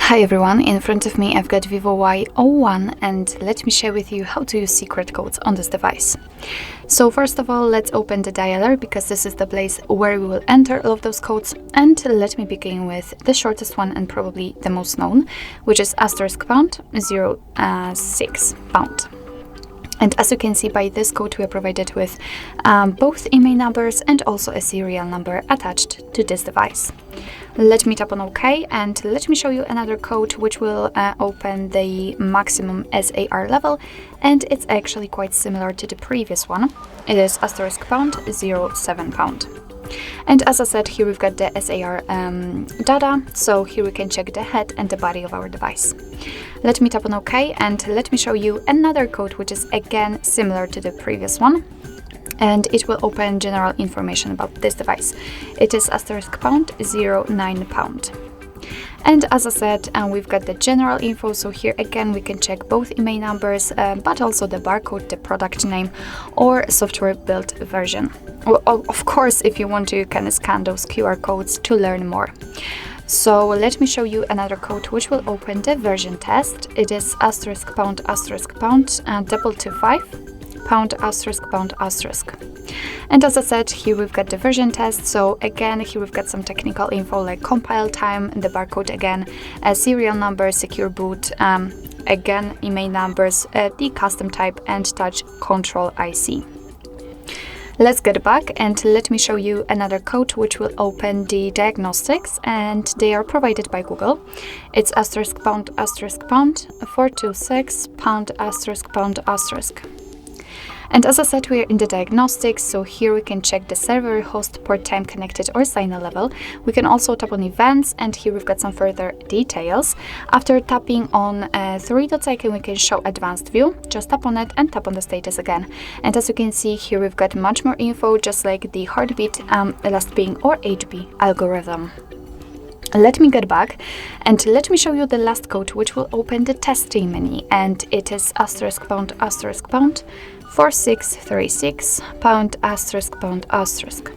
Hi everyone, in front of me I've got VIVO Y01 and let me share with you how to use secret codes on this device. So first of all, let's open the dialer because this is the place where we will enter all of those codes, and let me begin with the shortest one and probably the most known, which is *#06#. And as you can see by this code, we are provided with both email numbers and also a serial number attached to this device. Let me tap on OK and let me show you another code which will open the maximum SAR level, and it's actually quite similar to the previous one. It is *#07#. And as I said, here we've got the SAR data, so here we can check the head and the body of our device. Let me tap on OK and let me show you another code which is again similar to the previous one, and it will open general information about this device. It is *#09#. And as I said, we've got the general info, so here again we can check both email numbers, but also the barcode, the product name, or software build version. Well, of course, if you want to, you can scan those QR codes to learn more. So let me show you another code which will open the version test. It is *##225#*##*#. And as I said, here we've got the version test, so again here we've got some technical info like compile time, the barcode again, a serial number, secure boot, again email numbers, the custom type, and touch control IC. Let's get back and let me show you another code which will open the Diagnostics, and they are provided by Google. It's *##426#*##*#. And as I said, we are in the Diagnostics, so here we can check the server, host, port time connected, or signer level. We can also tap on events, and here we've got some further details. After tapping on three dots icon, we can show advanced view. Just tap on it and tap on the status again. And as you can see, here we've got much more info, just like the heartbeat, last ping, or HB algorithm. Let me get back and let me show you the last code which will open the testing menu, and it is *##4636#*##.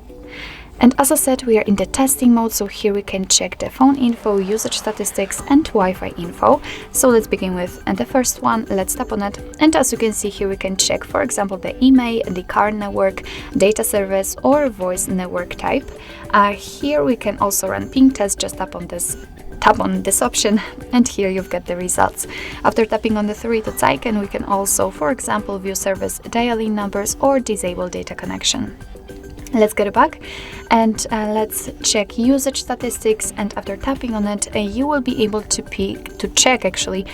And as I said, we are in the testing mode, so here we can check the phone info, usage statistics, and Wi-Fi info. So let's begin with the first one. Let's tap on it, and as you can see here we can check, for example, the email, the car network, data service, or voice network type. Here we can also run ping test. Just tap on this option, and here you've got the results. After tapping on the three dots icon, we can also, for example, view service dial-in numbers or disable data connection. Let's get it back and let's check usage statistics, and after tapping on it, you will be able to check actually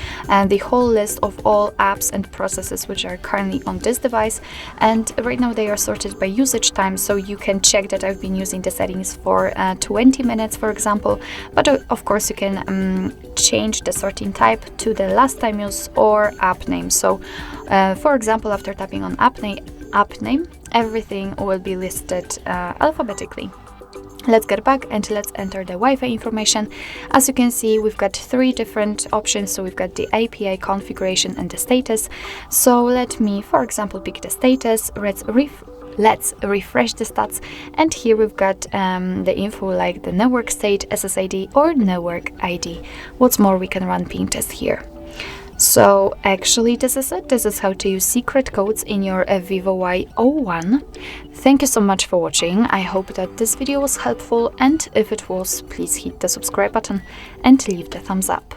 the whole list of all apps and processes which are currently on this device. And right now they are sorted by usage time, so you can check that I've been using the settings for 20 minutes, for example, but of course you can change the sorting type to the last time use or app name. So for example, after tapping on app name, everything will be listed alphabetically. Let's get back and let's enter the Wi-Fi information. As you can see, we've got three different options. So we've got the API configuration and the status. So let me, for example, pick the status. Let's refresh the stats, and here we've got the info like the network state, SSID, or network ID. What's more, we can run ping test here. So actually this is it. This is how to use secret codes in your VIVO Y01. Thank you so much for watching. I hope that this video was helpful, and if it was, please hit the subscribe button and leave the thumbs up.